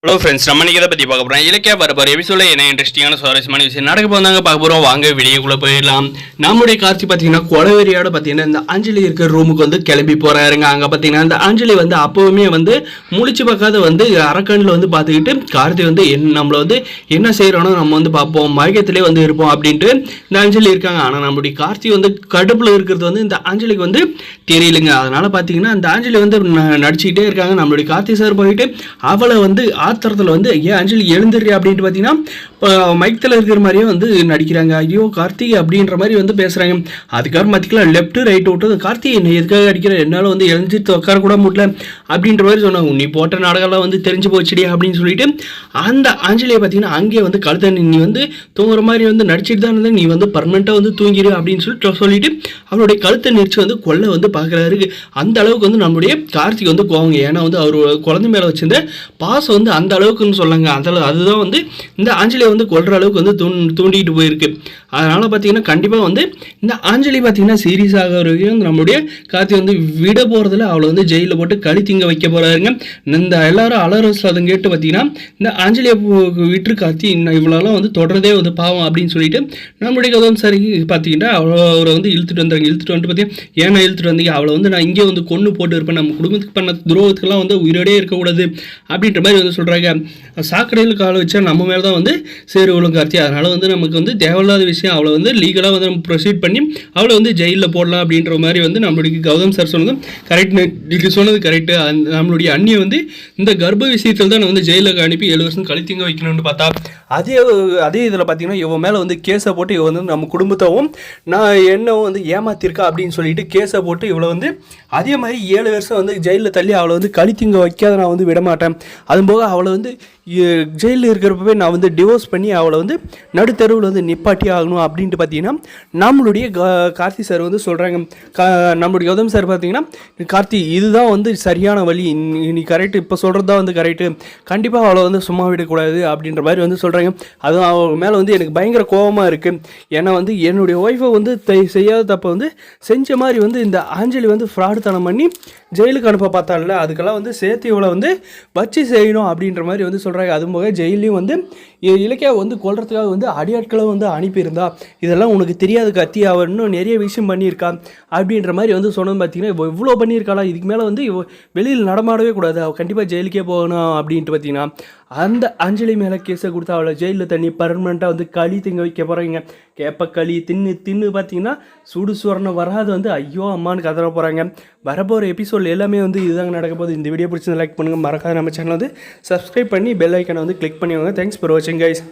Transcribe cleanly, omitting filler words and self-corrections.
Hello friends, நம்ம இன்னைக்கு இதை பற்றி பார்க்க போகிறோம். இலக்கிய வரப்போகிற எபிசோடில் என்ன இன்ட்ரெஸ்டிங்கான சுவாரஸ்யமான விஷயம் நடக்க போதாங்க பார்க்க போகிறோம். வாங்க வீடியோக்குள்ளே போயிடலாம். நம்முடைய காட்சி பார்த்தீங்கன்னா கொலவெறியோட பார்த்தீங்கன்னா இந்த அஞ்சலி இருக்கிற ரூமுக்கு வந்து கிளம்பி போகிறாருங்க. அங்கே பார்த்தீங்கன்னா இந்த அஞ்சலி வந்து அப்போவுமே வந்து முழிச்சு பார்க்காத வந்து அரக்கனில் வந்து பார்த்துக்கிட்டு கார்த்தி வந்து நம்மளை வந்து என்ன செய்கிறோன்னு நம்ம வந்து பார்ப்போம், மயக்கத்திலே வந்து இருப்போம் அப்படின்ட்டு இந்த அஞ்சலி இருக்காங்க. ஆனால் நம்மளுடைய கார்த்தி வந்து கடுப்பில் இருக்கிறது வந்து இந்த அஞ்சலிக்கு வந்து தெரியலைங்க. அதனால் பார்த்தீங்கன்னா இந்த அஞ்சலி வந்து நடிச்சுக்கிட்டே இருக்காங்க. நம்மளுடைய கார்த்தி சார் போயிட்டு அவளை வந்து ஆத்திரத்தில் வந்து ஏன் அஞ்சலி எழுந்துடுறி அப்படின்ட்டு பார்த்தீங்கன்னா மைக்கத்தில் இருக்கிற மாதிரியே வந்து நடிக்கிறாங்க. ஐயோ கார்த்திக் அப்படின்ற மாதிரி வந்து பேசுகிறாங்க. அதுக்கப்புறம் பார்த்திக்கலாம் லெஃப்ட் ரைட் விட்டு கார்த்திக் என்னை எதுக்காக அடிக்கிற, என்னால் வந்து எழுந்துட்டு உட்கார கூட முடியல அப்படின்ற மாதிரி சொன்னாங்க. நீ போட்ட நாடகம்லாம் வந்து தெரிஞ்சு போச்சுடி அப்படின்னு சொல்லிட்டு அந்த அஞ்சலியை பார்த்தீங்கன்னா அங்கேயே வந்து கழுத்தை நீ வந்து தூங்குற மாதிரி வந்து நடிச்சிட்டு தான் இருந்தால் நீ வந்து பர்மனெண்ட்டாக வந்து தூங்கிடு அப்படின்னு சொல்லிட்டு அவருடைய கழுத்தை நெரிச்சு வந்து கொல்ல வந்து பார்க்குறாரு. அந்த அளவுக்கு வந்து நம்மளுடைய கார்த்திக் வந்து கோவங்க. ஏன்னா வந்து அவர் குழந்தை மேலே வச்சிருந்த பாசம் வந்து அந்த அளவுக்குன்னு சொல்லாங்க. அதுதான் வந்து இந்த அஞ்சலியை வந்து கொல்ற அளவுக்கு வந்து தூண்டிட்டு போயிருக்கு. அதனால் பார்த்தீங்கன்னா கண்டிப்பாக வந்து இந்த அஞ்சலி பார்த்தீங்கன்னா சீரியஸ் ஆக வரைக்கும் நம்மளுடைய கார்த்தி வந்து விட போகிறதுல அவளை வந்து ஜெயிலில் போட்டு களி திங்க வைக்க போகிறாருங்க. இந்த எல்லாரும் அலற சதம் கேட்டு பார்த்தீங்கன்னா இந்த அஞ்சலியை விட்டு கார்த்தி இவ்வளோலாம் வந்து தொடர்றதே வந்து பாவம் அப்படின்னு சொல்லிட்டு நம்மளுடைய கதம் சரி பார்த்தீங்கன்னா அவரை வந்து இழுத்துட்டு வந்துட்டு பார்த்தீங்கன்னா ஏன்னா இழுத்துட்டு வந்தீங்க, அவளை வந்து நான் இங்கே வந்து கொண்டு போட்டு இருப்பேன், நம்ம குடும்பத்துக்கு பண்ண துரோகத்துக்கெல்லாம் வந்து உயிரோடே இருக்கக்கூடாது அப்படின்ற மாதிரி வந்து சொல்கிறாங்க. சாக்கடையில் கால வச்சா நம்ம மேலே தான் வந்து சேரு விழும் கார்த்தி. அதனால் வந்து நமக்கு வந்து தேவையில்லாத விஷயம் அவளை வந்து லீகலாக வந்து நம்ம ப்ரொசீட் பண்ணி அவளை வந்து ஜெயிலில் போடலாம் அப்படின்ற மாதிரி வந்து நம்மளுடைய கௌதம் சார் சொன்னதும் கரெக்ட். நீங்கள் சொன்னது கரெக்டு. நம்மளுடைய அண்ணியை வந்து இந்த கர்ப்ப விஷயத்தில் தான் வந்து ஜெயிலுக்கு அனுப்பி 7 வருஷம் கழித்திங்க வைக்கணும்னு பார்த்தா அதே இதில் பார்த்தீங்கன்னா இவன் மேலே வந்து கேஸை போட்டு இவன் வந்து நம்ம குடும்பத்தவும் நான் என்னவும் வந்து ஏமாத்திருக்கா அப்படின்னு சொல்லிட்டு கேஸை போட்டு இவளை வந்து அதே மாதிரி 7 வருஷம் வந்து ஜெயிலில் தள்ளி அவளை வந்து கழித்திங்க வைக்காத நான் வந்து விடமாட்டேன். அதுபோக அவளை வந்து ஜெயிலில் இருக்கிறப்பவே நான் வந்து டிவோர்ஸ் பண்ணி அவளை வந்து நடுத்தருவில் வந்து நிப்பாட்டி ஆகணும் அப்படின்ட்டு பார்த்தீங்கன்னா நம்மளுடைய கார்த்தி சார் வந்து சொல்கிறாங்க. நம்மளுடைய கௌதம் சார் பார்த்தீங்கன்னா கார்த்தி இதுதான் வந்து சரியான வழி, நீ கரெக்டு இப்போ சொல்கிறது தான் வந்து கரெக்டு, கண்டிப்பாக அவளை வந்து சும்மா விடக்கூடாது அப்படின்ற மாதிரி வந்து சொல்கிறாங்க. அதுவும் அவள் மேலே வந்து எனக்கு பயங்கர கோபமாக இருக்குது. ஏன்னா வந்து என்னுடைய ஒய்ஃபை வந்து செய்யாத தப்பை வந்து செஞ்ச மாதிரி வந்து இந்த அஞ்சலி வந்து ஃப்ராடுத்தனம் பண்ணி ஜெயிலுக்கு அனுப்ப பார்த்தால அதுக்கெல்லாம் வந்து சேர்த்து இவளை வந்து வச்சு செய்யணும் அப்படின்ற மாதிரி வந்து சொல்கிறாங்க. அதுபோக ஜெயிலையும் வந்து இலக்கியா வந்து கொல்றதுக்காக வந்து அடியாட்களை வந்து அனுப்பியிருந்தா, இதெல்லாம் உனக்கு தெரியாது கத்தி, அவள் இன்னும் நிறைய விஷயம் பண்ணியிருக்கா அப்படின்ற மாதிரி வந்து சொன்னது பார்த்தீங்கன்னா இவ்வளோ பண்ணியிருக்காளா, இதுக்கு மேலே வந்து வெளியில் நடமாடவே கூடாது, அவள் கண்டிப்பாக ஜெயிலுக்கே போகணும் அப்படின்ட்டு பார்த்தீங்கன்னா அந்த அஞ்சலி மேலே கேஸை கொடுத்து அவளை ஜெயிலில் தண்ணி பர்மனெண்ட்டாக வந்து களி திங்க வைக்க போகிறாங்க. கேப்ப களி தின்னு பார்த்தீங்கன்னா சுடு சுவரணம் வராது வந்து ஐயோ அம்மானு கதற போகிறாங்க. வரப்போகிற எபிசோட் எல்லாமே வந்து இதுதாங்க நடக்க போகுது. இந்த வீடியோ பிடிச்சி லைக் பண்ணுங்கள், மறக்காத நம்ம சேனல் வந்து சப்ஸ்கிரைப் பண்ணி பெல் ஐக்கனை வந்து கிளிக் பண்ணிவாங்க. தேங்க்ஸ் ஃபார் வாட்சிங் கைஸ்.